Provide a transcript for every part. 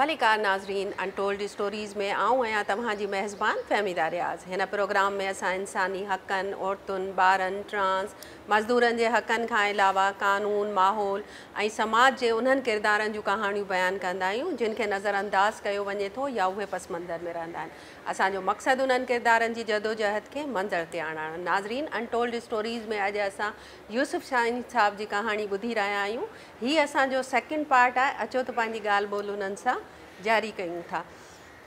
भलीकार नाज़रीन, untold stories में आऊं आहियां तव्हांजी मेज़बान फ़हमीदा रियाज़। हिन प्रोग्राम में असां इंसानी हक़नि, औरतुनि, ॿारनि, ट्रांस, मज़दूरनि जे हक़नि खां अलावा कानून, माहौल ऐं समाज जे उन्हनि किरदारनि जूं कहाणियूं बयानु कंदा आहियूं जिन खे नज़रअंदाज़ कयो वञे थो या उहे पसमंज़र में रहंदा आहिनि। असांजो मक़सदु उन्हनि किरदारनि जी जदोजहद खे मंज़र ते आणणु। नाज़रीन, अनटोल्ड स्टोरीज़ में अॼु असां यूसुफ शाहीन साहब जी कहाणी ॿुधी रहिया आहियूं। हीअ असांजो सेकेंड पार्ट आहे। अचो त पंहिंजी ॻाल्हि ॿोल उन्हनि सां जारी कयूं था।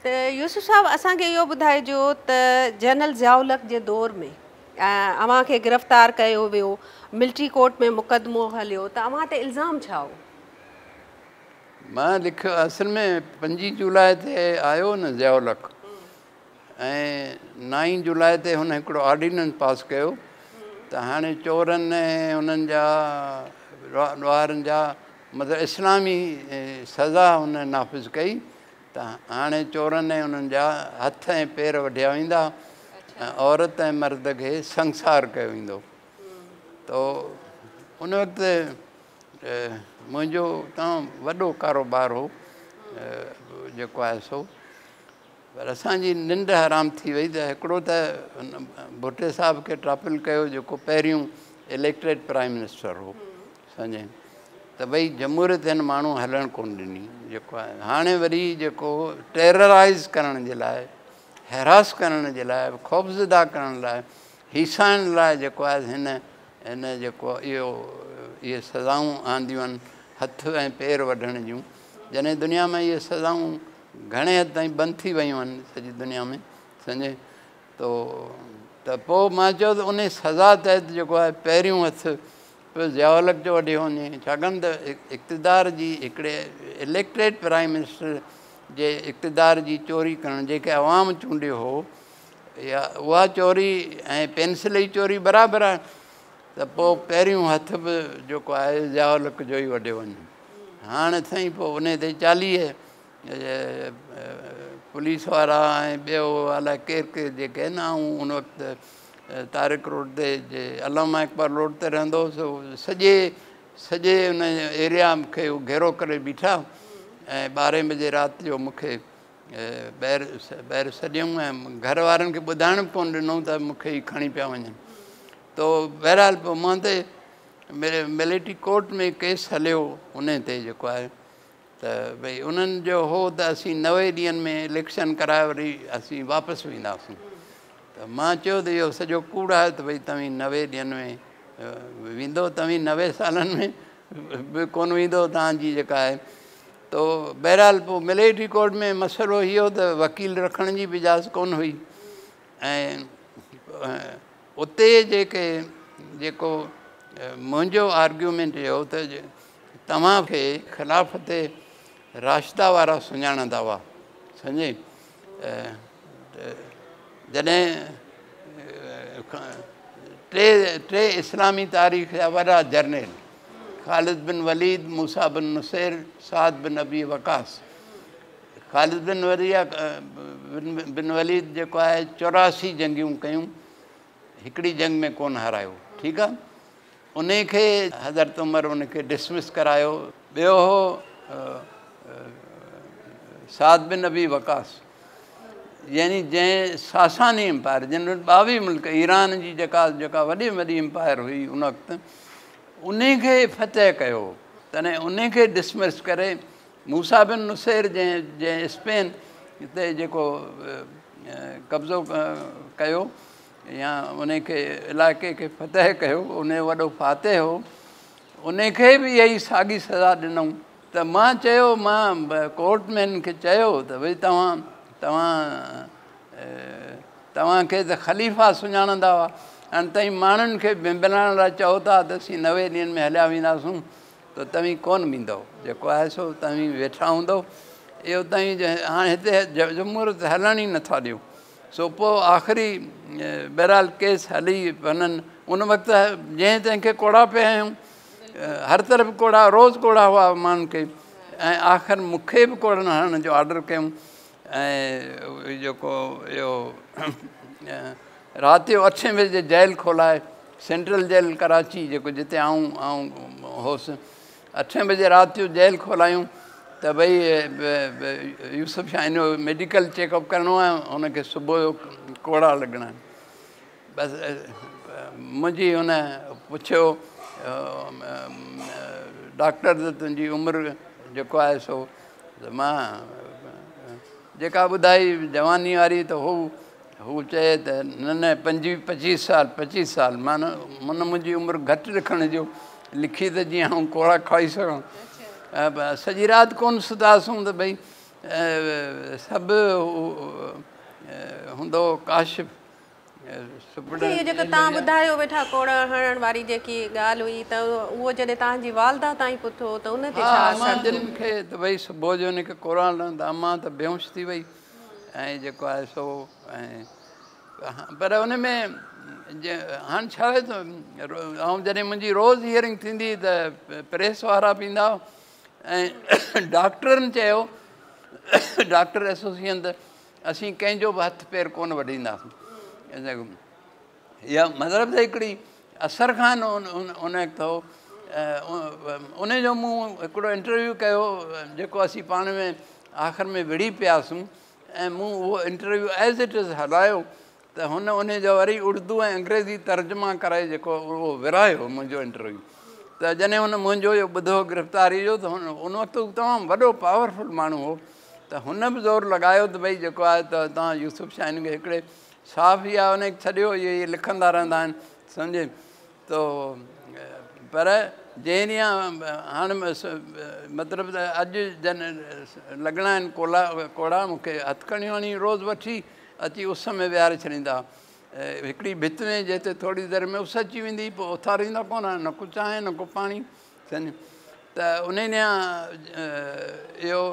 त यूसुफ साहब, असांखे इहो ॿुधाइजो त जनरल ज़ियाउल जे दौर में अव्हां खे गिरफ़्तार कयो वियो, मिलिट्री कोर्ट में मुक़दमो हलियो, त अव्हां ते इल्ज़ाम छा हो? मां लिखियो असल में 5 जुलाई ते आयो न ज़ियाउल ऐं 9 जुलाई ते हुन हिकिड़ो ऑर्डिनेंस पास कयो त हाणे चोरनि ऐं हुननि जा ॿारनि जा मतिलबु इस्लामी सज़ा हुन नाफ़िज़ कई त हाणे चोरनि ऐं हुननि जा हथ ऐं पेर वढिया वेंदा ऐं औरत ऐं मर्द खे संसार कयो वेंदो। त उन वक़्तु मुंहिंजो तमामु वॾो कारोबार हो जेको आहे सो, पर असांजी निंड हराम थी वई त हिकिड़ो त भुट्टे साहब खे ट्रापिल कयो जेको पहिरियों इलेक्टेड प्राइम मिनिस्टर हो असांजे, त भई जमहूरियत हिन माण्हू हलणु कोन ॾिनी जेको आहे। हाणे वरी जेको टेरराइज़ करण जे लाइ, हैरास करण जे लाइ, ख़ौफ़ज़दा करण लाइ, हीसाइण लाइ जेको आहे हिन जेको इहे सज़ाऊं आंदियूं आहिनि, हथ ऐं पेर वढण जूं, जॾहिं दुनिया में इहे सज़ाऊं घणे हद ताईं बंदि थी वयूं आहिनि सॼी दुनिया में सम्झे। त पोइ मां चयो त उन सज़ा तहत जेको आहे पहिरियों हथु ज़ियाउल जो वॾियो वञे, छाकाणि त इक़्तिदार जी हिकिड़े इलेक्टेड प्राइम मिनिस्टर जे इक़्तिदार जी चोरी करणु, जेके अवाम चूंडियो हो, या उहा चोरी ऐं पेंसिल जी चोरी बराबरि आहे। त पोइ पहिरियों हथु बि जेको आहे ज़ियाउल जो ई वॾियो वञे। हाणे साईं पोइ उन ते 40 पुलिस वारा ऐं ॿियो अलाए केरु केरु जेके आहिनि, ऐं उन वक़्तु तारिक रोड ते अलामा इक़बाल रोड ते रहंदो हुउसि, सॼे उन एरिया खे घेरो करे बीठा ऐं 12 बजे राति जो मूंखे ॿाहिरि सॾियऊं ऐं घर वारनि खे ॿुधाइण बि कोन ॾिनऊं त मूंखे ई खणी पिया वञनि। तो बहरहाल पोइ मां ते मिलिट्री कोर्ट में केस हलियो उन ते जेको आहे त भई उन्हनि जो हो त असीं 90 ॾींहंनि में इलेक्शन कराए वरी असीं वापसि वेंदासीं। त मां चयो त इहो सॼो कूड़ आहे त भई तव्हीं 90 ॾींहंनि में वेंदो, तव्हीं 90 सालनि में बि कोन वेंदो तव्हांजी जेका आहे। तो बहरहाल पोइ मिलिट्री कोर्ट में मसइलो इहो त वकील रखण जी बि इजाज़त कोन हुई ऐं उते जेको मुंहिंजो आर्ग्यूमेंट इहो त तव्हांखे ख़िलाफ़त राशिदा वारा सुञाणंदा हुआ सम्झे। जॾहिं टे इस्लामी तारीख़ जा वॾा जर्नल ख़ालिद बिन वलीद, मूसा बिन नुसैर, साद बिन अबी वक़ास। ख़ालिद बिन वलीद जेको आहे 84 जंगियूं कयूं, हिकिड़ी जंग में कोन हारायो, ठीकु आहे। उन खे हज़रत उमर उन खे डिसमिस करायो। ॿियो हो साद बिन अबी वक़ास, यानी जंहिं सासानी एम्पायर, जिन वटि 22 मुल्क, ईरान जी जेका वॾी वॾी एम्पायर हुई उन वक़्तु, उन खे फतह कयो। तॾहिं उन खे डिसमिस करे मूसा बिन नुसैर जंहिं स्पेन हिते जेको कब्ज़ो कयो या उन खे इलाइक़े खे फतह कयो, उन जो वॾो फातह हो, उन खे बि इहा ई साॻी सज़ा ॾिनऊं। त मां चयो, मां कोर्टमैन खे चयो त भई तव्हांखे त ख़लीफ़ा सुञाणंदा हुआ, हाणे तव्हीं माण्हुनि खे बिंबिलाइण लाइ चओ था त असीं 90 ॾींहंनि में हलिया वेंदासीं, त तव्हीं कोन वेंदव, जेको आहे सो तव्हीं वेठा हूंदव। इहो तव्हीं हाणे हिते जमहूरियत हलण ई नथा ॾियो। सो पोइ आख़िरी बहरहाल केस हली वञनि। उन वक़्तु जंहिं तंहिंखे कोड़ा पिया आहियूं, हर तरफ़ कोड़ा, रोज़ु कोड़ा हुआ माण्हुनि खे, ऐं आख़िर मूंखे बि कोड़नि हणण जो ऑडर कयूं। ऐं जेको इहो राति जो 8 बजे जेल खोलाए, सेंट्रल जेल कराची जेको जिते आऊं हुउसि, 8 बजे राति जो जेल खोलायूं त भई यूसुफ शाह जो मेडिकल चेकअप करिणो आहे, हुनखे सुबुह जो कोड़ा लॻणा आहिनि। बसि मुंहिंजी हुन पुछियो डॉक्टर त तुंहिंजी उमिरि जेको आहे सो मां जेका ॿुधाई जवानी वारी त हू चए त न 25 साल माना मुंहिंजी उमिरि घटि लिखण जो लिखी त जीअं आउं कोड़ा खाई सघां। सॼी राति कोन सुतासीं त भई सभु हूंदो काशिफ इहो जेको तव्हां ॿुधायो वेठा कोड़ा हणण वारी जेकी ॻाल्हि हुई त उहो जॾहिं तव्हांजी वालदा ताईं पुछो त उन ते छा असरु थियो? मूंखे त भई सुबुह जो हुनखे कोड़ा हणंदा अमां त बेहोश थी वई ऐं जेको आहे सो ऐं पर हुन में हाणे छा आहे त ऐं जॾहिं मुंहिंजी रोज़ हियरिंग थींदी त प्रेस वारा बि ईंदा ऐं डॉक्टरनि चयो डॉक्टर एसोसिएशन त असीं कंहिंजो बि हथु पेर कोन वढींदासीं। इहा मतिलबु त हिकिड़ी असर खान उन थो उनजो मूं हिकिड़ो इंटरव्यू कयो जेको असीं पाण में आख़िर में विड़ी पियासीं ऐं मूं उहो इंटरव्यू एज़ इट इज़ हलायो त उनजो वरी उर्दू ऐं अंग्रेज़ी तर्जुमा कराए जेको उहो विरायो मुंहिंजो इंटरव्यू। त जॾहिं हुन मुंहिंजो इहो ॿुधो गिरफ़्तारी जो त उन वक़्तु तमामु वॾो पावरफुल माण्हू हो त हुन बि ज़ोर लॻायो त भई जेको आहे त तव्हां यूसुफ शाहीन खे हिकिड़े साफ़ इहा उनखे छॾियो इहे लिखंदा रहंदा आहिनि सम्झे तो पर जंहिं ॾींहुं हाणे मतिलबु त अॼु जन लॻणा आहिनि कोड़ा मूंखे हथकड़ियूं हणी रोज़ वठी अची उस में विहारे छॾींदा। हिकिड़ी भित में जिते थोरी देरि में उस अची वेंदी पोइ उथारींदा कोन न को चांहि न को पाणी सम्झ त उन ॾींहुं इहो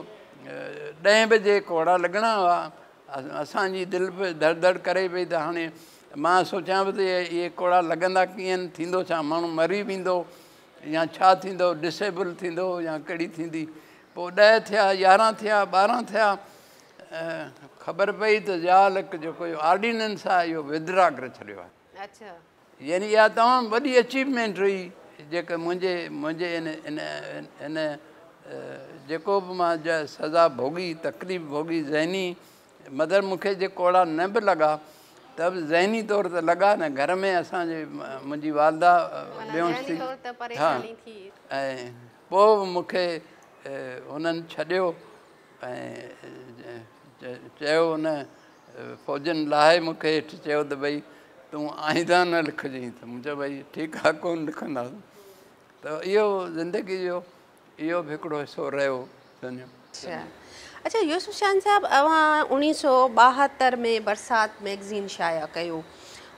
10 बजे कोड़ा लॻणा हुआ। असांजी दिलि बि धड़ धड़ करे पई त हाणे मां सोचां बि त इहे कोड़ा लॻंदा कीअं थींदो छा माण्हू मरी वेंदो या छा थींदो डिसेबल थींदो या कहिड़ी थींदी। पोइ 10 थिया 11 थिया 12 थिया ख़बर पई त ज़ालक जेको इहो ऑर्डिनेंस आहे इहो विदड्रा करे छॾियो आहे। अच्छा यानी इहा तमामु वॾी अचीवमेंट हुई जेका मुंहिंजे इन जेको बि मां सज़ा भोगी तकलीफ़ भोगी ज़हनी मदर मूंखे जे कोड़ा न बि लॻा त बि ज़हनी तौर ते लॻा न घर में असांजे मुंहिंजी वालदा बेहोश थी हा ऐं पोइ मूंखे हुननि छॾियो ऐं चयो हुन फ़ौजनि लाहे मूंखे हेठि चयो त भई तूं आईंदा न लिखजांइ त मूं चयो भई ठीकु आहे कोन लिखंदासीं। त इहो ज़िंदगी जो इहो बि हिकिड़ो हिसो रहियो सम्झो। अच्छा यूसुफ शाह साहब अवां 1972 में बरसात मैगज़ीन शाया कयो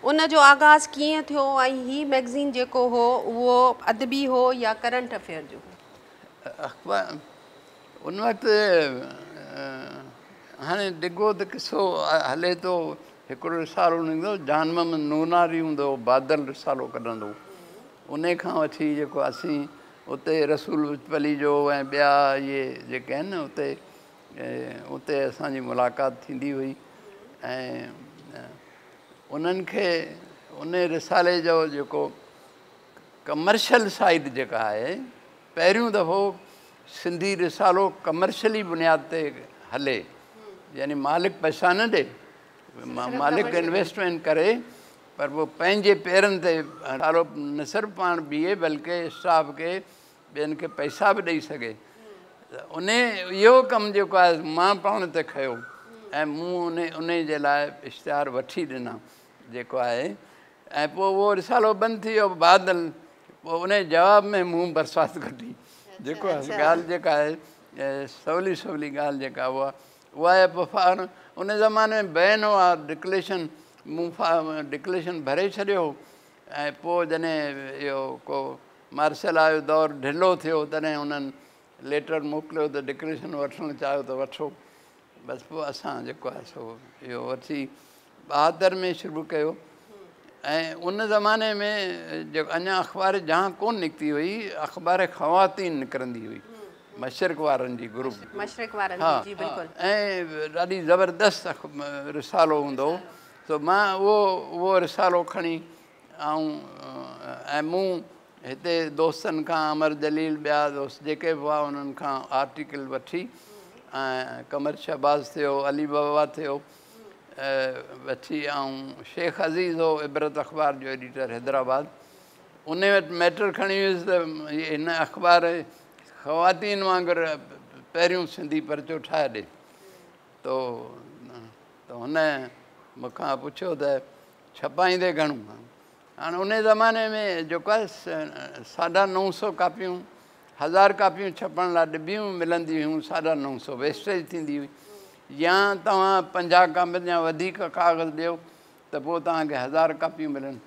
उन जो आगाज़ कीअं थियो ऐं हीअ मैगज़ीन जेको हो उहो अदबी हो या करंट अफेयर जो? अख़बार उन वक़्तु हाणे डिघो त किसो हले थो हिकिड़ो रिसालो निकितो जान मोहम्मद नूनारी हूंदो बादल रिसालो कढंदो उन खां वठी जेको असीं उते रसूल विचपली जो ऐं ॿिया इहे जेके आहिनि न उते असांजी मुलाक़ात थींदी हुई ऐं उन्हनि खे उन रिसाले जो जेको कमर्शियल साइड जेका आहे पहिरियों दफ़ो सिंधी रिसालो कमर्शियली बुनियाद ते हले यानी मालिक पैसा न ॾे मालिक इन्वेस्टमेंट करे पर पोइ पंहिंजे पेरनि ते रिसालो न सिर्फ़ु पाण बीहे बल्कि स्टाफ खे ॿियनि खे पैसा बि ॾेई सघे। उन इहो कमु जेको आहे मां पाण ते खयो ऐं मूं उन जे लाइ इश्तिहार वठी ॾिना जेको आहे ऐं पोइ उहो रिसालो बंदि थी वियो बादल पोइ उन जवाब में मूं बरसात कढी जेको आहे ॻाल्हि जेका आहे सवली ॻाल्हि जेका उहा आहे पोइ उन ज़माने में बैन हुआ डिक्लेरेशन मूं डिक्लेरेशन भरे छॾियो ऐं पोइ जॾहिं इहो को मार्शल आयो दौरु ढिलो थियो तॾहिं उन्हनि लेटर मोकिलियो त डिक्लेरेशन वठणु चाहियो त वठो बसि पोइ असां जेको आहे सो इहो वठी 72 में शुरू कयो ऐं उन ज़माने में जेको अञा अख़बार जहां कोन निकिती हुई अख़बार ख़वातीन निकिरंदी हुई मशरिक़ वारनि जी ग्रुप ऐं ॾाढी ज़बरदस्त रिसालो हूंदो त मां उहो रिसालो खणी ऐं मूं हिते दोस्तनि खां अमर जलील ॿिया दोस्त जेके बि हुआ उन्हनि खां आर्टिकल वठी ऐं कमर शहबाज़ थियो, अली बाबा थियो, वठी ऐं शेख अज़ीज़ हो इबरत अख़बार जो एडिटर हैदराबाद, उन वटि मैटर खणी वियुसि त हिन अख़बार ख़वातीन वांगुरु पहिरियों सिंधी परचो ठाहे ॾे। त हुन मूंखां पुछियो त छपाईंदे घणो? हाणे उन ज़माने में जेको आहे 950 कापियूं 1000 कापियूं छपण लाइ ॾिबियूं मिलंदियूं हुयूं, 950 वेस्टेज थींदी हुई। या तव्हां 50 कापियुनि या वधीक कागज़ ॾियो त पोइ तव्हांखे 1000 कापियूं मिलनि।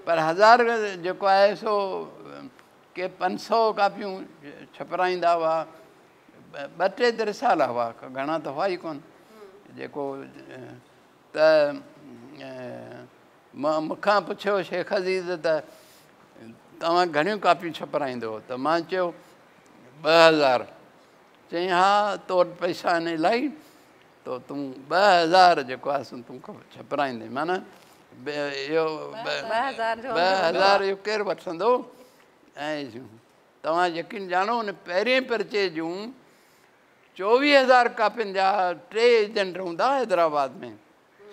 पर 1000 जेको आहे सो के 500 कापियूं छपराईंदा हुआ, 2-3 रिसाला हुआ, घणा त हुआ ई कोन जेको। त मूंखां पुछियो शेख अज़ीज़ त तव्हां घणियूं कापियूं छपराईंदो? त मां चयो 2000। चईं हा तो वटि पैसा आहिनि इलाही, तो तूं 2000 जेको आहे सो तूं छपराईंदे। माना इहो 2000 इहो केरु वठंदो? ऐं तव्हां यकीन ॼाणो हुन पहिरें परचे जूं 24,000 कापियुनि जा 3 एजेंट हूंदा हैदराबाद में,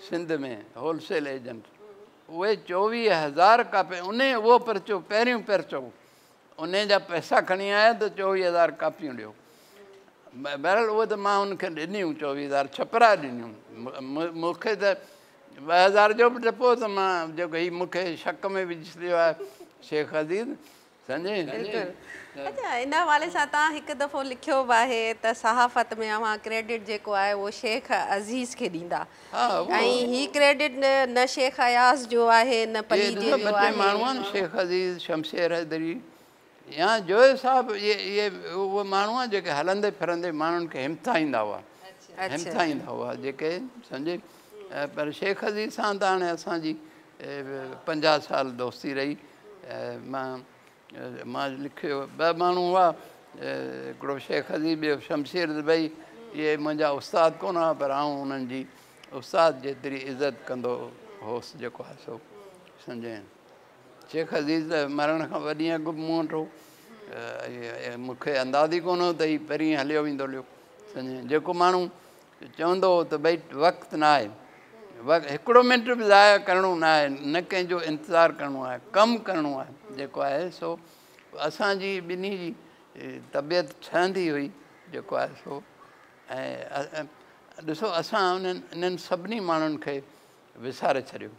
सिंध में होलसेल एजेंट। उहे 24,000 कापियूं उहो परचो पहिरियों परचो उन जा पैसा खणी आया त 24,000 कापियूं ॾियो। बहरहाल उहो त मां हुनखे ॾिनियूं 24,000 छपराए ॾिनियूं। मूंखे त 2000 जो बि टपो त मां जेको हीउ मूंखे शक में विझी छॾियो आहे शेख अज़ीज़ सम्झे। अच्छा, इन हवाले सां तव्हां हिकु दफ़ो लिखियो बि आहे त सहाफ़त में अव्हां क्रेडिट जेको आहे उहो शेख अज़ीज़ खे ॾींदा, ऐं हीउ क्रेडिट न शेख अयाज़ जो आहे न पलीजे जो आहे। माण्हू आहिनि शेख अज़ीज़, शमशेर हैदरी या जोए साहब, इहे उहे माण्हू आहिनि जेके हलंदे फिरंदे माण्हुनि खे हिमथाईंदा हुआ जेके सम्झे। पर शेख अज़ीज़ सां त हाणे असांजी 50 साल दोस्ती रही। मां लिखियो 2 माण्हू हुआ, हिकिड़ो शेख अज़ीज़, ॿियो शमशेर। भई इहे मुंहिंजा उस्ताद कोन हुआ, पर आउं उन्हनि जी उस्ताद जेतिरी इज़त कंदो हुउसि जेको आहे सो सम्झे। शेख अज़ीज़ मरण खां वॾी अॻु मूं वटि हो, मूंखे अंदाज़ ई कोन हो त हीउ पहिरीं हलियो वेंदो हलियो सम्झे। जेको माण्हू चवंदो हो त भई वक़्तु न आहे, हिकिड़ो मिंट बि ज़ाया करिणो न आहे, न कंहिंजो इंतज़ारु करिणो आहे, कमु करिणो आहे जेको आहे सो। असांजी ॿिन्ही जी तबियत ठहंदी हुई जेको आहे सो। ऐं ॾिसो असां इन्हनि सभिनी माण्हुनि खे विसारे छॾियो।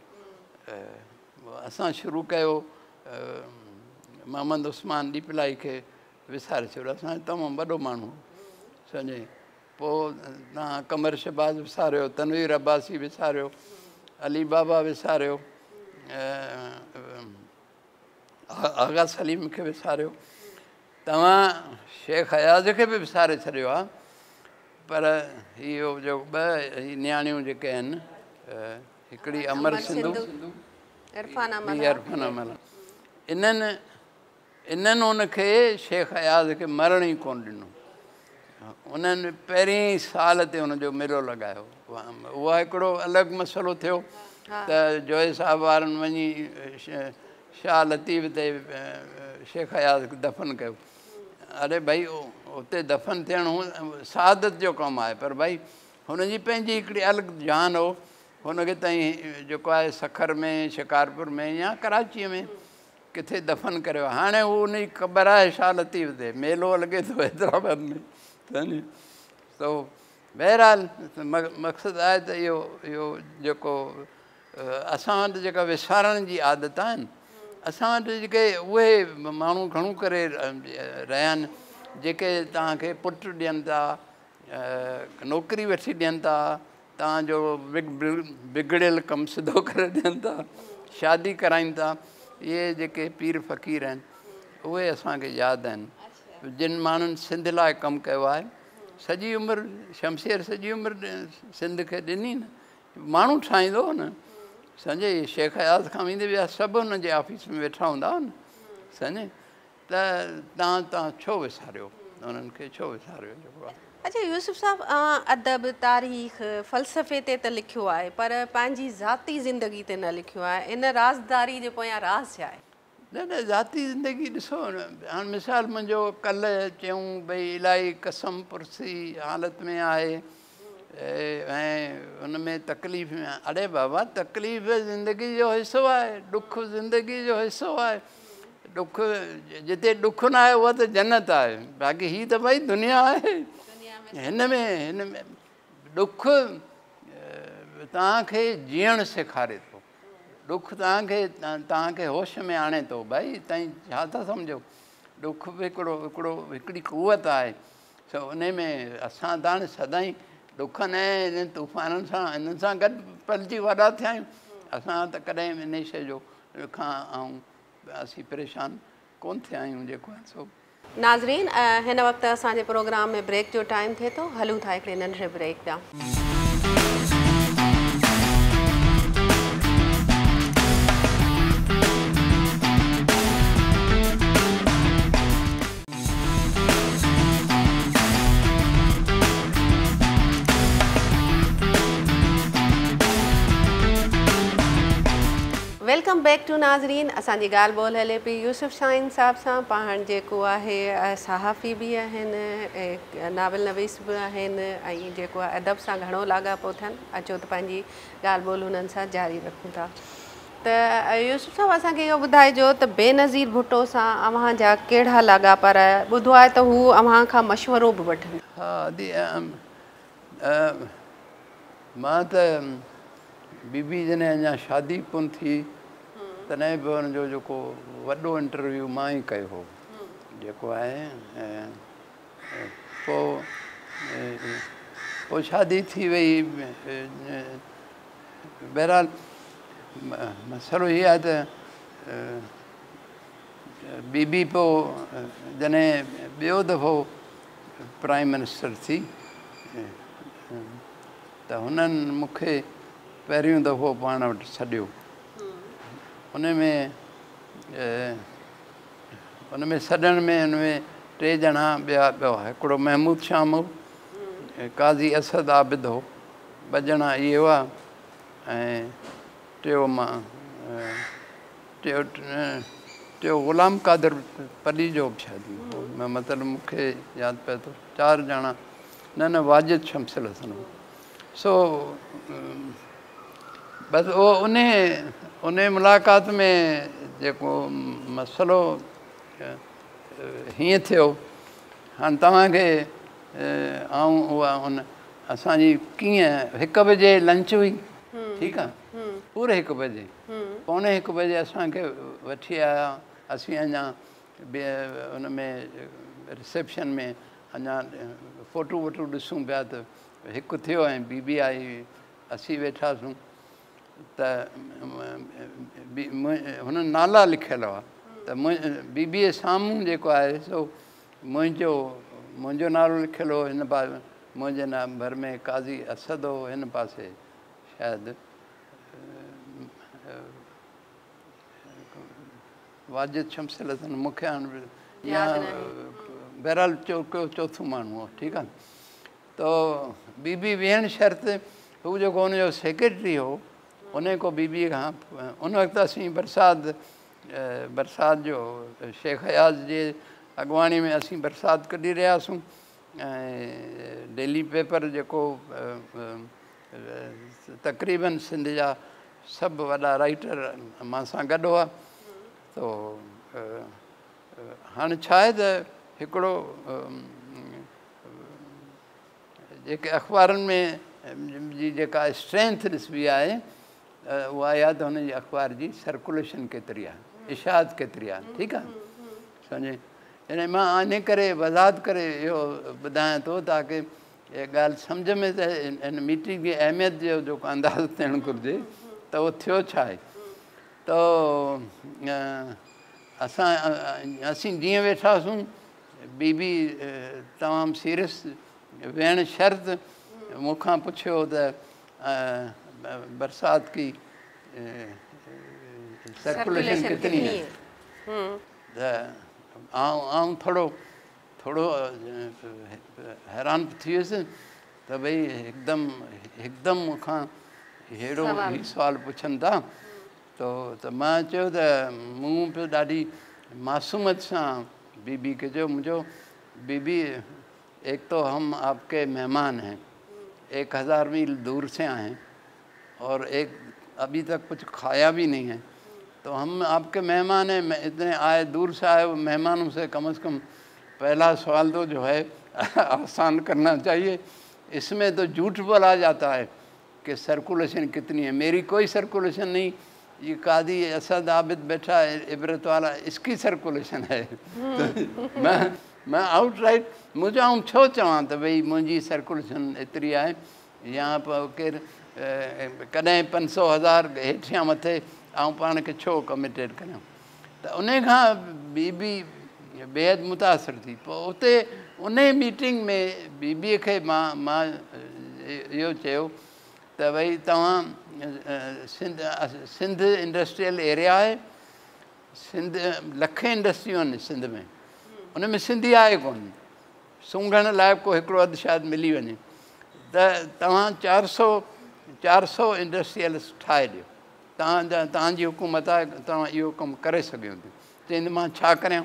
असां शुरू कयो मोहम्मद उस्मान ॾीपलाई खे विसारे छॾियो, असांजो तमामु वॾो माण्हू सम्झे। पोइ तव्हां कमर शहबाज़ विसारियो, तनवीर अब्बासी विसारियो, अली बाबा विसारियो, आगा सलीम खे विसारियो, तव्हां शेख अयाज़ खे बि विसारे छॾियो आहे। पर इहो जो 2 नियाणियूं जेके आहिनि, हिकिड़ी अमर सिंधू, इरफ़ान अमल, इन्हनि हुनखे शेख अयाज़ खे मरण ई कोन ॾिनो। उन्हनि पहिरीं साल ते हुनजो मेलो लॻायो। उहा हिकिड़ो अलॻि मसइलो थियो त जोए साहिब वारनि वञी शाह लतीफ़ ते शेख अयाज़ खे दफ़न कयो। अरे भई उते दफ़न थियणु सआदत जो कमु आहे, पर भई हुनजी पंहिंजी हिकिड़ी अलॻि जान हो। हुनखे ताईं जेको आहे सखर में, शिकारपुर में या कराचीअ में किथे दफ़न करियो। हाणे हू उन जी क़बर आहे शाह लतीफ़ ते, मेलो लॻे थो हैदराबाद में त बहरहाल मक़सदु आहे त इहो जेको असां वटि जेका विसारण जी आदत आहिनि, असां वटि जेके उहे माण्हू घणो करे रहिया आहिनि जेके तव्हांखे पुटु ॾियनि था, नौकिरी वठी ॾियनि था, तव्हांजो बिगड़ियल कमु सिधो करे ॾियनि था, शादी कराइनि था। इहे जेके पीर फ़क़ीर आहिनि उहे असांखे यादि आहिनि, जिन माण्हुनि सिंध लाइ कमु कयो आहे। सॼी उमिरि शमशेर सॼी उमिरि सिंध खे ॾिनी न, माण्हू ठाहींदो हो न सम्झे। शेख अयाज़ खां वेंदे ॿिया सभु हुन जे ऑफिस में वेठा हूंदा हुआ न सम्झे। त तव्हां छो विसारियो उन्हनि खे, छो विसारियो जेको आहे। अच्छा यूसुफ साहब, अदब, तारीख़, फ़लसफ़े ते त लिखियो आहे पर पंहिंजी ज़ाती ज़िंदगी ते न लिखियो आहे। इन राज़दारी जे पोयां राज़ छा आहे? न न ज़ाती ज़िंदगी ॾिसो हाणे मिसाल मुंहिंजो कल्ह चयूं भई इलाही कसम पुरसी हालत में आहे ऐं हुन में तकलीफ़ में अड़े बाबा तकलीफ़ ज़िंदगी जो हिसो आहे ॾुख ज़िंदगी जो हिसो आहे ॾुख जिते ॾुख न आहे उहा त जन्नत आहे बाक़ी हीअ त भई दुनिया आहे हिन में ॾुख तव्हांखे जीअणु सेखारे थो ॾुख तव्हांखे होश में आणे थो भई तव्हां छा था सम्झो ॾुख बि हिकिड़ी कुवत आहे सो उन में असां त हाणे सदाईं ॾुखनि ऐं तूफ़ाननि सां हिननि सां गॾु पलिजी वॾा थिया आहियूं असां त कॾहिं इन शइ जो खां असीं परेशान कोन थिया आहियूं जेको आहे सो नाज़रीन हिन वक़्तु असांजे प्रोग्राम में ब्रेक जो टाइम थिए थो हलूं था हिकिड़े नंढड़े ब्रेक पिया वेलकम बैक टू नाज़रीन असांजी ॻाल्हि ॿोल हले पई यूसुफ शाहीन साहब सां पाण जेको आहे सहाफ़ी बि आहिनि नावल नवीस बि आहिनि ऐं जेको आहे अदब सां घणो लाॻापो थियनि अचो त पंहिंजी ॻाल्हि ॿोल हुननि सां जारी रखूं था त यूसुफ साहब असांखे इहो ॿुधाइजो त बेनज़ीर भुट्टो सां अव्हांजा कहिड़ा लाॻापा रहिया ॿुधो आहे त हू अव्हां खां मशवरो बि वठनि हा मां त बीबी जॾहिं अञा शादी कोन थी तॾहिं बि हुनजो जेको वॾो इंटरव्यू मां ई कयो हो जेको आहे पोइ शादी थी वई बहरहाल मसइलो इहो आहे त बीबी पोइ जॾहिं ॿियो दफ़ो प्राइम मिनिस्टर थी त हुननि मूंखे पहिरियों दफ़ो पाण वटि छॾियो उन में सॾण में हुन में टे ॼणा ॿिया हिकिड़ो महमूद शाम हो काज़ी असद आबिद हो ॿ ॼणा इहे हुआ ऐं टियों ग़ुलाम कादिर पली जो बि शादी मतिलबु मूंखे यादि पए थो 4 ॼणा न वाजिद शमसिल हसन सो बसि उन मुलाक़ात में जेको मसइलो हीअं थियो हाणे तव्हांखे उहा असांजी कीअं 1 बजे लंच हुई ठीकु आहे पूरे 1 बजे 1:45 बजे असांखे वठी आया असीं अञा हुन में रिसेप्शन में अञा फ़ोटू वोटू ॾिसूं पिया त हिकु थियो ऐं बीबी आई असीं वेठासीं त हुन नाला लिखियलु हुआ त बीबीअ साम्हूं जेको आहे सो मुंहिंजो नालो लिखियलु हो हिन पासे मुंहिंजे भर में काज़ी असद हो हिन पासे शायदि वाजिद शमसिल हसन मूंखे हाणे या बहरहाल चोथों माण्हू हो ठीकु आहे त बीबी वेहण शर्त हू जेको हुनजो सेक्रेटरी हो उन को बीबीअ खां उन वक़्तु असीं बरसाति जो शेख हयाज़ जे अॻुवाणी में असीं बरसाति कढी रहियासीं ऐं डेली पेपर जेको तक़रीबन सिंध जा सभु वॾा राइटर मां सां गॾु हुआ तो हाणे छा आहे त हिकिड़ो जेके अख़बारनि में जी जेका स्ट्रेंथ ॾिसबी आहे उहा आहे त हुनजी अख़बार जी सर्कुलेशन केतिरी आहे इशाअत केतिरी आहे ठीकु आहे सम्झे हिन मां इन करे वज़ाहत करे इहो ॿुधायां थो ताकी इहा ॻाल्हि सम्झ में त हिन मीटिंग जी अहमियत जो जेको अंदाज़ थियणु घुरिजे त उहो थियो छा आहे त असीं जीअं वेठासीं बीबी तमामु सीरियस वेहण शर्त मूंखां पुछियो त बरसात की सर्कुलेशन कितनी है त आउं थोरो हैरान थी वियुसि त भई हिकदमि मूंखां अहिड़ो ई सुवालु पुछनि था त त मां चयो त मूं पियो ॾाढी मासूमियत सां बीबी खे चयो, मुंहिंजो बीबी एक तो हम आपके मेहमान हैं, 1000 मील दूर से आए हैं और एक अभी तक कुछ खाया भी नहीं है, तो हम आपके मेहमान हैं, इतने आए दूर से आए मेहमानों से कम पहला सवाल तो जो है आसान करना चाहिए। इसमें तो झूठ बोला जाता है कि सर्कुलेशन कितनी है, मेरी कोई सर्कुलेशन नहीं, ये कादी असद आबिद बैठा है इबरत वाला, इसकी सर्कुलेशन है। तो मैं आउटराइट मुझे आऊं छो चवां त भई मुंहिंजी सर्कुलेशन एतिरी आहे, या केरु कॾहिं 500,000 हेठियां मथे ऐं पाण खे छो कमिटेड करियां। त उन खां बीबी बेहद मुतासिर थी। पोइ उते उन मीटिंग में बीबीअ खे मां इहो चयो त भई तव्हां सिंध इंडस्ट्रियल एरिया आहे, सिंध लख इंडस्ट्रियूं आहिनि सिंध में, उन में सिंधी आहे कोन, सूंघण लाइ को हिकिड़ो अधु शायदि मिली वञे, त तव्हां 400 इंडस्ट्रियलिस्ट ठाहे ॾियो, तव्हांजी हुकूमत आहे, तव्हां इहो कमु करे सघियो था। चईंदे मां छा करियां,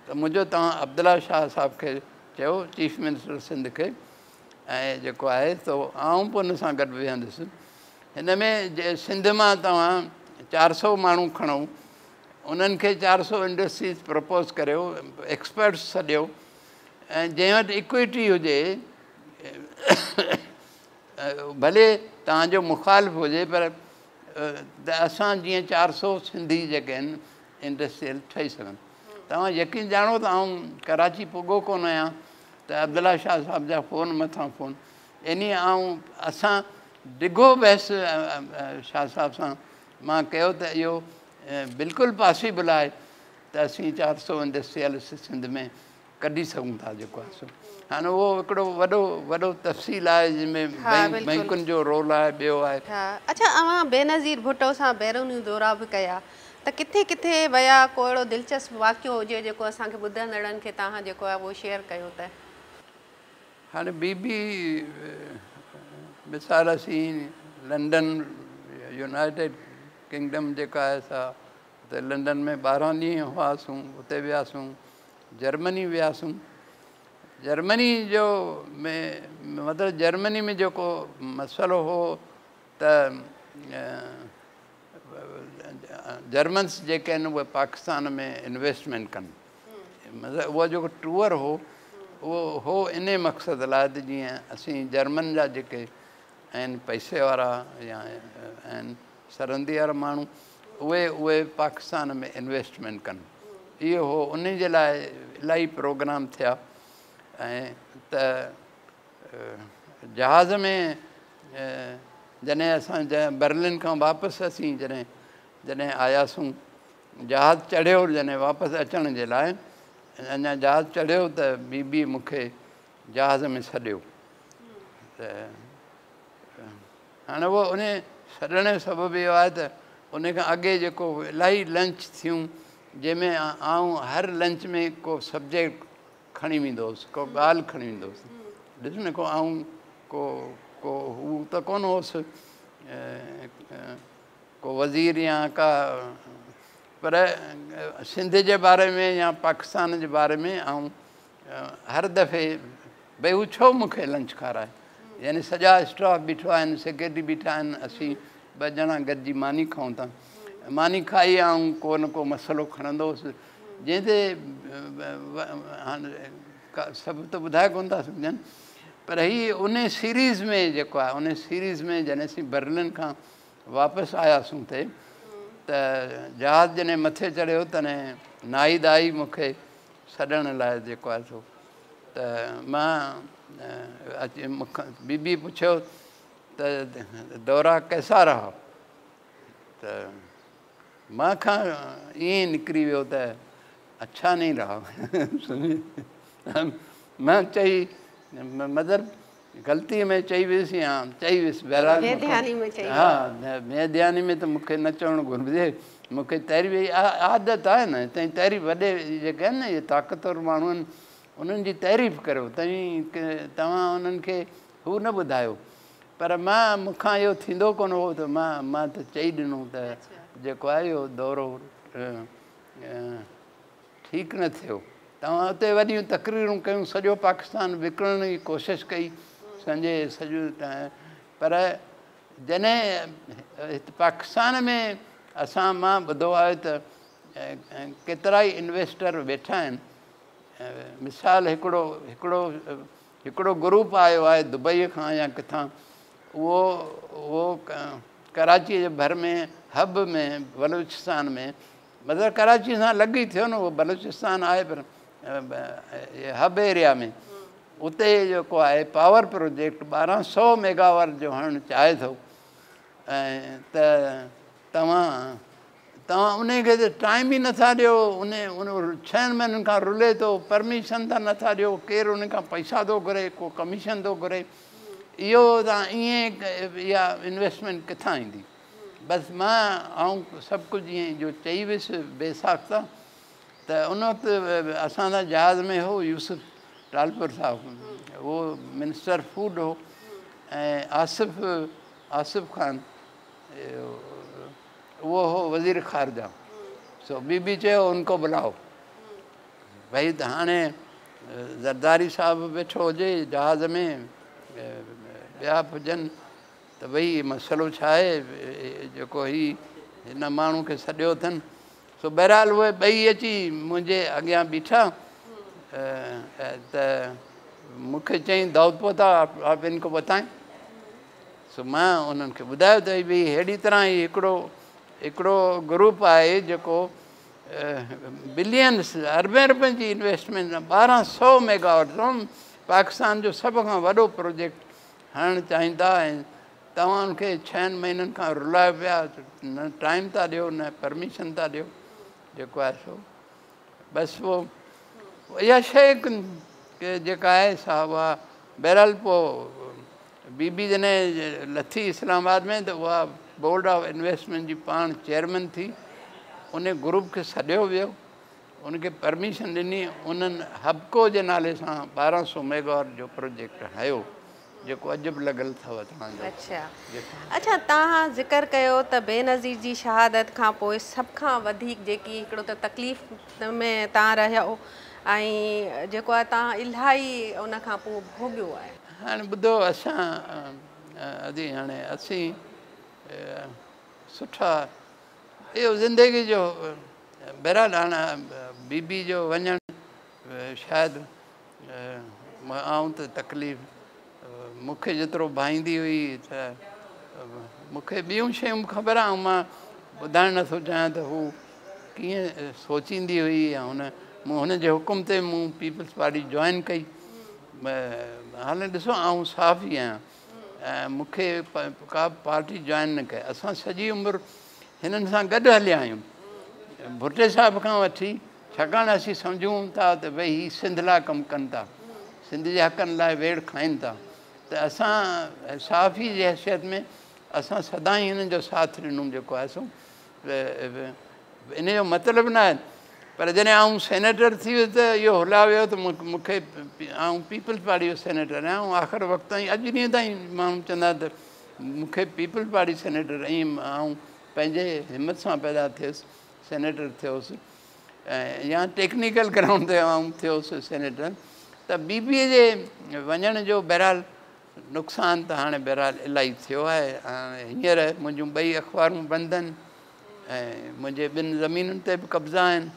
त मुंहिंजो तव्हां अब्दुल्ला शाह साहिब खे चयो, चीफ मिनिस्टर सिंध खे, ऐं जेको आहे त आऊं पोइ हुन सां गॾु वेहंदुसि। हिन में सिंध मां तव्हां 400 माण्हू खणो, उन्हनि खे 400 इंडस्ट्रीज़ प्रपोज़ करियो, एक्सपर्ट्स सॾियो, ऐं जंहिं वटि इक्विटी हुजे भले तव्हांजो मुखालिफ़ हुजे, पर त असां जीअं 400 सिंधी जेके आहिनि इंडस्ट्रियल ठही सघनि। तव्हां यकीन ॼाणो त आऊं कराची पुॻो कोन आहियां त अब्दुल्ला शाह साहिब जा फ़ोन मथां फ़ोन, इन असां डिघो बहस शाह साहिब सां मां कयो त इहो बिल्कुलु पॉसिबल आहे त असीं 400 इंडस्ट्रियलिस्ट सिंध में कढी सघूं था जेको आहे। हाणे उहो हिकिड़ो वॾो तफ़सील आहे जंहिंमें बैंकुनि जो रोल आहे, ॿियो आहे। अच्छा, अवां बेनज़ीर भुट्टो सां बैरूनी दौरा बि कया, त किथे किथे विया, को अहिड़ो दिलचस्प वाक़ियो हुजे जेको असांखे ॿुधंदड़नि खे तव्हां जेको आहे उहो शेयर कयो त? हाणे बीबी मिसाल असीं लंडन यूनाइटेड किंगडम जेका आहे सा, हुते लंडन में 12 ॾींहं हुआसीं, हुते वियासीं, जर्मनी वियासीं। जर्मनी जो मतिलबु जर्मनी में जेको मसइलो हो त जर्मन्स जेके आहिनि उहे पाकिस्तान में इन्वेस्टमेंट कनि, मतिलबु उहो जेको टूअर हो उहो हो इन मक़सद लाइ त जीअं असीं जर्मन जा जेके आहिनि पैसे वारा या आहिनि सरहंदी वारा माण्हू, उहे पाकिस्तान में इन्वेस्टमेंट कनि, इहो हो। उन जे लाइ इलाही प्रोग्राम थिया। ऐं त जहाज़ में जॾहिं असां बर्लिन खां वापसि असीं जॾहिं आयासीं, जहाज़ चढ़ियो, जॾहिं वापसि अचण जे लाइ अञा जहाज़ चढ़ियो त बीबी मूंखे जहाज़ में सॾियो। त हाणे उहो उन सॾण जो सबबु इहो आहे त उन खां अॻे जेको इलाही लंच थियूं, जंहिंमें आऊं हर लंच में को सब्जेक्ट खणी वेंदो हुउसि, को ॻाल्हि खणी वेंदो हुउसि। ॾिस न, को आऊं को हू त कोन हुउसि को वज़ीर या का, पर सिंध जे बारे में या पाकिस्तान जे बारे में ऐं हर दफ़े भई हू छो मूंखे लंच खाराए, यानी सॼा स्टाफ बीठो आहिनि, सेक्रेटरी बीठा आहिनि, असीं 2 ॼणा गॾिजी मानी खाऊं था। मानी खाई ऐं को न को मसइलो खणंदो हुउसि, जंहिं ते हाणे सभु त ॿुधाए कोन था सघजनि, पर हीअ उन सीरीज़ में जेको आहे, उन सीरीज़ में जॾहिं असीं बर्लिन खां वापसि आयासीं हुते, त जहाज़ जॾहिं मथे चढ़ियो तॾहिं नाइद आई मूंखे सॾण लाइ जेको आहे सो, त मां बीबी पुछियो त दौरा कैसा रहा, त मां खां ईअं निकिरी वियो त अच्छा नहीं रहा। मां चई मतिलबु ग़लतीअ में चई वियुसि या चई वियुसि, बहरहाल हा मेहदियानी में त मूंखे न चवणु घुरिजे, मूंखे तैरी वई आदत आहे न, तंहिं तैरी वॾे जेके आहिनि न इहे ताक़तवर माण्हू आहिनि उन्हनि जी तारीफ़ करियो, तव्हां उन्हनि खे हू न ॿुधायो। पर मूंखां इहो थींदो कोन हो त मां त चई ॾिनो त जेको आहे इहो दौरो ठीकु न थियो। तव्हां उते वॾियूं तकरीरूं कयूं, सॼो पाकिस्तान विकिणण जी कोशिशि कई सॼो पर जॾहिं हिते पाकिस्तान में मां ॿुधो आहे त केतिरा ई इन्वेस्टर वेठा आहिनि। मिसाल हिकिड़ो ग्रुप आयो आहे दुबईअ खां या किथां, उहो कराची जे भर में हब में बलूचिस्तान में, मतिलबु कराची सां लॻी थियो न, उहो बलूचिस्तान आहे पर हब एरिया में, उते जेको आहे पावर प्रोजेक्ट 1200 मेगावाट जो हणणु चाहे थो। ऐं त तव्हां उन खे त टाइम ई नथा ॾियो, उन 6 महीननि खां रुले थो, परमिशन था नथा ॾियो, केरु उन खां पैसा थो घुरे, को कमीशन थो घुरे। इहो तव्हां ईअं इहा इन्वेस्टमेंट किथां ईंदी? बसि सभु कुझु ईअं जो चई वियुसि बेसाख्ता। त उन वक़्तु असांजा जहाज़ में हो यूसुफ टालपुर साहिबु, उहो मिनिस्टर फूड हो, ऐं आसिफ ख़ान उहो हो वज़ीर ख़ारजा। सो बीबी चयो उनको बुलाओ। भई त हाणे ज़रदारी साहिबु वेठो हुजे जहाज़ में, ॿिया बि हुजनि, त भई मसइलो छा आहे जेको हिन माण्हू खे सॾियो अथनि। सो बहरहाल उहे ॿई अची मुंहिंजे अॻियां बीठा, त मूंखे चई दाऊद पोता आप इनको बताएं। सो मां उन्हनि खे ॿुधायो त भई अहिड़ी तरह ई हिकिड़ो ग्रुप आहे जेको बिलियन्स अरबे रुपयनि जी इन्वेस्टमेंट 1200 मेगावाट पाकिस्तान जो सभ खां वॾो प्रोजेक्ट हणणु चाहींदा, ऐं तव्हां उनखे 6 महीननि खां रुलायो पिया, न टाइम था ॾियो न परमिशन था ॾियो। जेको आहे सो बसि पोइ इहा शइ जेका आहे सा उहा बहरहाल पोइ बीबी जॾहिं लथी इस्लामाबाद में, त उहा बोर्ड ऑफ इन्वेस्टमेंट जी पाण चेयरमैन थी। उन ग्रुप खे सॾियो वियो, उनखे परमिशन ॾिनी, उन्हनि हबको जे नाले सां 1200 मेगावाट जो प्रोजेक्ट हयो, जेको अॼु बि लॻल अथव तव्हांजो। अच्छा, तव्हां ज़िक्र कयो त बेनज़ीर जी शहादत खां पोइ सभ खां वधीक जेकी हिकिड़ो त तकलीफ़ में तव्हां रहियो, ऐं जेको आहे तव्हां इलाही उन खां पोइ भोॻियो आहे। हाणे ॿुधो, असीं सुठा इहो ज़िंदगी जो बहरहाल हाणे बीबी जो वञणु शायदि त तकलीफ़ मूंखे जेतिरो भाईंदी हुई, त मूंखे ॿियूं शयूं ख़बर आहे, ऐं मां ॿुधाइणु नथो चाहियां त हू कीअं सोचींदी हुई, ऐं हुनजे हुकुम ते मूं पीपल्स पार्टी जॉइन कई। हाणे ॾिसो, आउं साफ़ ई आहियां, ऐं मूंखे का पार्टी जॉइन न कई। असां सॼी उमिरि हिननि सां गॾु हलिया आहियूं, भुटे साहिब खां वठी, छाकाणि असीं सम्झूं था त भई हीअ सिंध लाइ कमु कनि था, सिंध जे हक़नि लाइ वेड़ खाइनि था, त असां साफ़ी जी हैसियत में असां सदाईं हिननि जो साथ ॾिनूं। जेको आहे सो इन जो मतिलबु न आहे, पर जॾहिं आउं सेनेटर थी वियुसि त इहो हुला वियो त मूंखे आउं पीपल्स पार्टी जो सेनेटर आहियां, ऐं आख़िर वक़्तु ताईं अॼु ॾींहं ताईं माण्हू चवंदा त मूंखे पीपल्स पार्टी सेनेटर, ऐं आउं पंहिंजे हिमत सां पैदा थियुसि, सेनेटर थियोसि, ऐं या टेक्निकल ग्राउंड ते आउं थियोसि सेनेटर। त बीबीअ जे वञण जो बहरहाल नुक़सानु त हाणे बहरहाल इलाही थियो आहे। हाणे हींअर मुंहिंजूं 2 अख़बारूं बंदि आहिनि, ऐं मुंहिंजे 2 ज़मीनुनि ते बि कब्ज़ा आहिनि,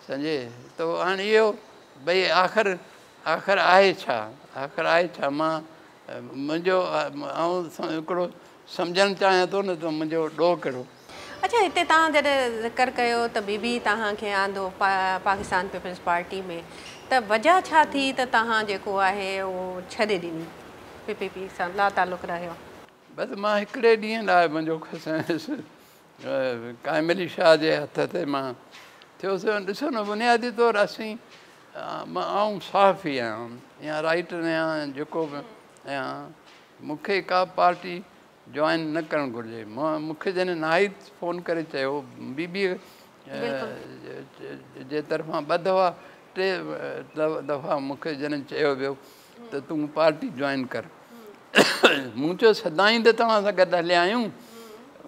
सम्झे। त हाणे इहो भई आख़िर आहे छा, मां मुंहिंजो हिकिड़ो सम्झणु चाहियां थो न त मुंहिंजो ॾोह कहिड़ो। अच्छा, हिते तव्हां जॾहिं ज़िक्र कयो त बीबी तव्हांखे आंदो पाकिस्तान पीपल्स पार्टी में, त वजह छा थी त तव्हां जेको आहे उहो छॾे ॾिनी, PPP सां लातालुक़ रहियो? बसि मां हिकिड़े ॾींहं लाइ मुंहिंजो काइम अली शाह जे हथ ते मां थियोसि। ॾिसो न, बुनियादी तौरु आउं साफ़ ई आहियां, या राइटर आहियां, जेको बि आहियां, मूंखे का पार्टी जॉइन न करणु घुरिजे। मूंखे जॾहिं नाहिद फ़ोन करे चयो, बीबीअ जे तरफ़ां 2 दफ़ा 3 दफ़ा मूंखे जॾहिं चयो वियो त तूं पार्टी जॉइन कर, मूं चयो सदाईं त तव्हां सां गॾु हलिया आहियूं,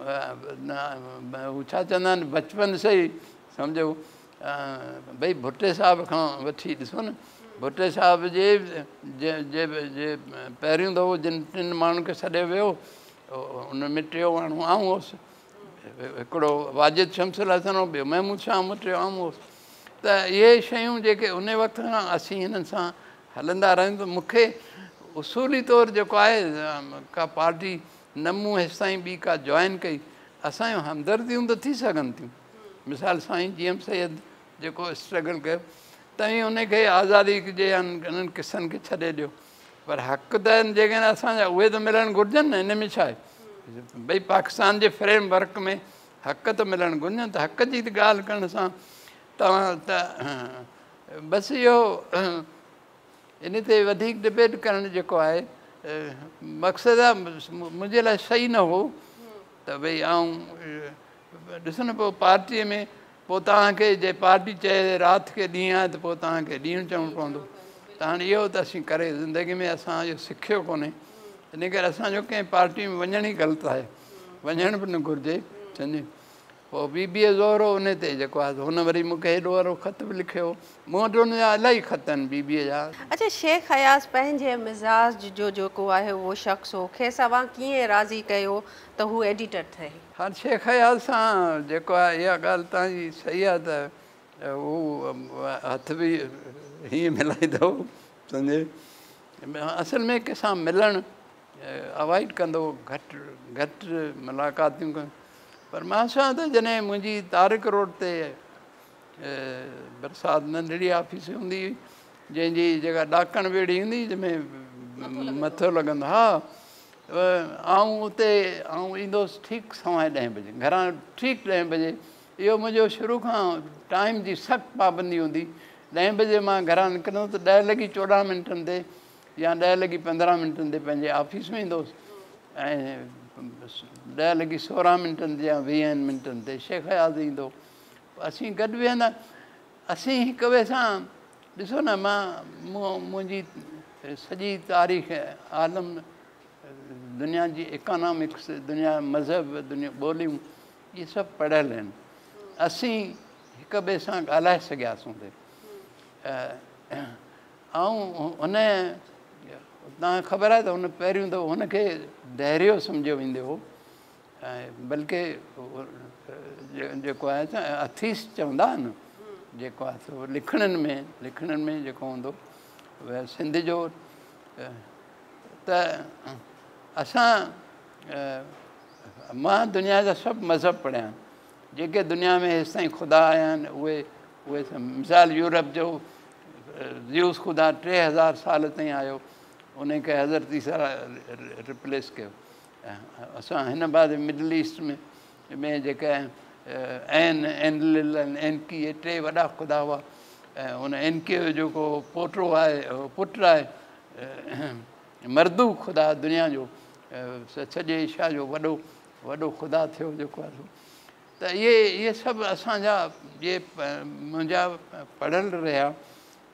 हू छा चवंदा आहिनि बचपन से ई सम्झो भई भुट्टे साहिब खां वठी ॾिसो न भुट्टे साहिब जे पहिरियों दफ़ो जिन टिनि माण्हुनि खे सॾे वियो उन में टियों माण्हू आऊं हुउसि हिकिड़ो वाजिद शमसुल हसन हो ॿियो महमूद शाह टियों आऊं हुउसि त इहे शयूं जेके उन वक़्त खां असीं हिननि सां हलंदा रहियूं त मूंखे उसूली तौरु जेको आहे का पार्टी न मूं हेसि ताईं ॿी का जॉइन कई असांजो हमदर्दियूं त थी सघनि थियूं मिसाल साईं GM सैयद जेको स्ट्रगल कयो तव्हीं उनखे आज़ादी जे इन्हनि किसनि खे छॾे ॾियो पर हक़ त आहिनि जेकॾहिं असांजा उहे त मिलणु घुरिजनि न हिन में छा आहे भई पाकिस्तान जे फ्रेम वर्क में हक़ त मिलणु घुरिजनि त हक़ जी त ॻाल्हि करण सां तव्हां त बसि इहो इन ते वधीक डिबेट करणु जेको आहे मक़सदु आहे मुंहिंजे लाइ सही न हो त भई ॾिसो न पोइ पार्टीअ में पोइ तव्हांखे जे पार्टी चए राति खे ॾींहुं आहे त पोइ तव्हांखे ॾींहुं चवणो पवंदो त हाणे इहो त असीं करे ज़िंदगी में असां इहो सिखियो कोन्हे इन करे असांजो कंहिं पार्टी में वञण ई ग़लति आहे वञण बि न घुरिजे सम्झे पोइ BBA ज़ोरो उन ते जेको आहे हुन वरी मूंखे हेॾो वारो ख़त बि लिखियो मूं वटि हुनजा इलाही ख़त आहिनि BBA जा अच्छा शेख हयास पंहिंजे मिज़ाज जो जेको आहे उहो शख़्स हो खेसि तव्हां कीअं राज़ी कयो त हू एडिटर थिए हाणे शेख हयास सां जेको आहे इहा ॻाल्हि तव्हांजी सही आहे त हू हथ बि हीअं मिलाईंदो सम्झे असल में कंहिंसां मिलणु अवॉइड कंदो घटि मुलाक़ातियूं कनि पर मां छा त जॾहिं मुंहिंजी तारिक रोड ते बरसाति नंढड़ी ऑफिस हूंदी हुई जंहिंजी जेका ॾाकण ॿेड़ी हूंदी जंहिंमें मथो लॻंदो हा उते ईंदुसि ठीकु 10:15 बजे घरां ठीकु 10 बजे इहो मुंहिंजो शुरू खां टाइम जी सख़्तु पाबंदी हूंदी 10 बजे मां घरां निकिरंदुसि त 10:14 ते या 10:15 ते पंहिंजे ऑफिस में ईंदुसि ऐं 10:16 ते या 20 ते शेख हयास ईंदो असीं गॾु वेहंदा असीं हिक ॿिए सां ॾिसो न मुंहिंजी सॼी तारीख़ आलम दुनिया जी इकोनॉमिक्स दुनिया मज़हब दुनिया ॿोलियूं इहे सभु पढ़ियल आहिनि असीं हिक ॿिए सां ॻाल्हाए सघियासीं ते हुन तव्हांखे ख़बर आहे त हुन पहिरियों दफ़ो हुनखे धैर्य सम्झियो वेंदो हो ऐं बल्कि जेको आहे अथीस चवंदा आहिनि जेको आहे सो लिखणनि में जेको हूंदो सिंध जो त असां मां दुनिया जा सभु मज़हब पढ़िया आहिनि जेके दुनिया में हेसि ताईं ख़ुदा आया आहिनि उहे मिसाल यूरोप जो ज़्यूस ख़ुदा 3000 साल ताईं आयो उनखे हज़रत ईसा रिप्लेस कयो असां हिन बाद मिडल ईस्ट में जेके एनकी इहे 3 वॾा ख़ुदा हुआ ऐं हुन एनके जो जेको पोटो आहे पुटु आहे मर्दू ख़ुदा दुनिया जो सॼे एशिया जो वॾो ख़ुदा थियो जेको आहे त इहे सभु असांजा इहे मुंहिंजा पढ़ियल रहिया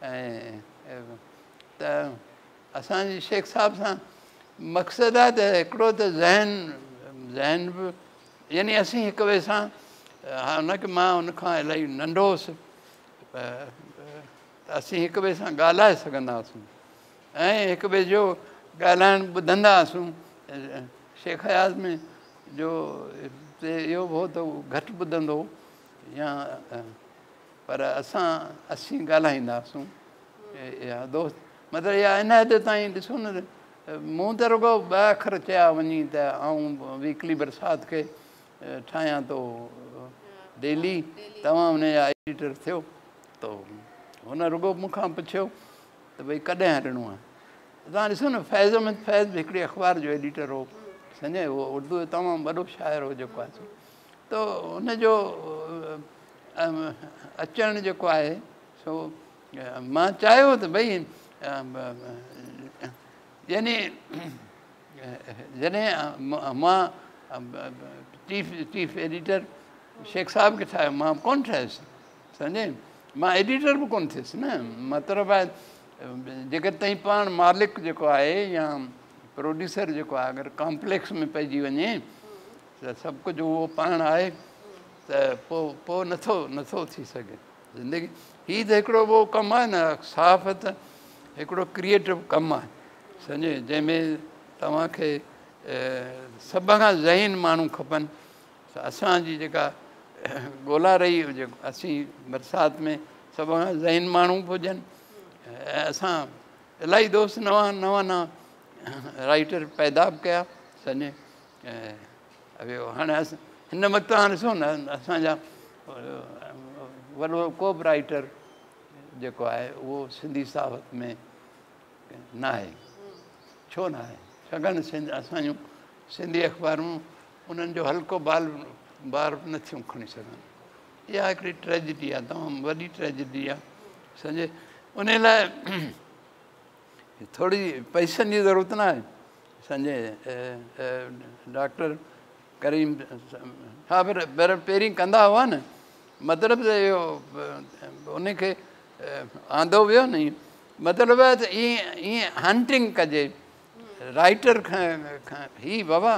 ऐं त असांजे शेख साहिब सां मक़सदु आहे त हिकिड़ो त ज़हन बि यानी असीं हिक ॿिए सां हुनखे मां हुनखां इलाही नंढो हुउसि त असीं हिक ॿिए सां ॻाल्हाए सघंदा हुआसीं ऐं हिक ॿिए जो ॻाल्हाइणु ॿुधंदा हुआसीं शेख हयास में जो इहो हो त घटि ॿुधंदो या पर असीं ॻाल्हाईंदा हुआसीं या दोस्त मतिलबु इहा इन हद ताईं ॾिसो न मूं त रुॻो 2 अखर चया वञी त वीकली बरसाति खे ठाहियां थो डेली तव्हां हुनजा एडिटर थियो त हुन रुॻो मूंखां पुछियो त भई कॾहिं हलिणो आहे तव्हां ॾिसो न फैज़ अहमद फैज़ बि हिकिड़ी अख़बार जो एडिटर हो सम्झे उहो उर्दू जो तमामु वॾो शाइर हो जेको आहे त हुनजो अचणु जेको आहे सो मां चाहियो त भई यानी जॾहिं मां चीफ एडिटर शेख साहिब खे ठाहियो मां कोन ठहियुसि सम्झे मां एडिटर बि कोन थियुसि न मतिलबु आहे जेकर ताईं पाण मालिक जेको आहे या प्रोड्यूसर जेको आहे अगरि कॉम्प्लेक्स में पइजी वञे त सभु कुझु उहो पाण आहे त पोइ नथो थी सघे ज़िंदगी। हीअ त हिकिड़ो उहो कमु आहे न, साफ़ त हिकिड़ो क्रिएटिव कमु आहे सम्झे, जंहिंमें तव्हांखे सभ खां ज़हीन माण्हू खपनि। असांजी जेका ॻोल्हा रही हुजे, असीं बरसाति में सभ खां ज़हीन माण्हू बि हुजनि। ऐं असां इलाही दोस्त नवां नवां राइटर पैदा बि कया सम्झे। ॿियो हाणे हिन वक़्तु हाणे ॾिसो न, असांजा वॾो को बि राइटर जेको आहे उहो सिंधी साहित में न आहे। छो न आहे? छाकाणि असांजूं सिंधी अख़बारूं उन्हनि जो हल्को बार बि नथियूं खणी सघनि। इहा हिकिड़ी ट्रेजिडी आहे, तमामु वॾी ट्रेजिडी आहे सम्झे। उन लाइ थोरी पैसनि जी ज़रूरत न आहे सम्झे। डॉक्टर करीम हा पर पहिरीं कंदा हुआ न, मतिलबु त इहो उनखे आंदो वियो नी। मतिलबु आहे त ईअं हंटिंग कजे राइटर खां। हीअ बाबा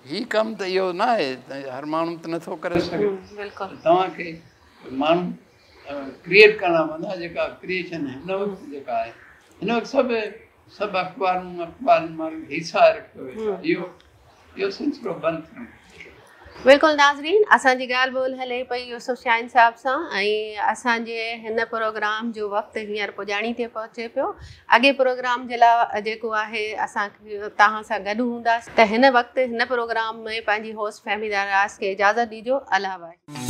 हीअ कमु त इहो न आहे त हर माण्हू त नथो करे सघे। तव्हांखे माण्हू क्रिएट करणा पवंदा। जेका क्रिएशन हिन वक़्तु जेका आहे, हिन वक़्तु सभु अख़बारुनि मां हिसाब रखियो वेठो। इहो सिलसिलो बंदि थियो। बिल्कुलु नाज़रीन, असांजी ॻाल्हि ॿोल हले पई यूसुफ शाहीन साहिब सां, ऐं असांजे हिन प्रोग्राम जो वक़्तु हींअर पुॼाणी ते पहुचे पियो। अॻे प्रोग्राम जे लाइ जेको आहे असां तव्हां सां गॾु हूंदासीं। त हिन वक़्तु हिन प्रोग्राम में पंहिंजी होस्ट फहमीदा रियाज़ खे इजाज़त ॾिजो। अल्लाह हाफ़िज़।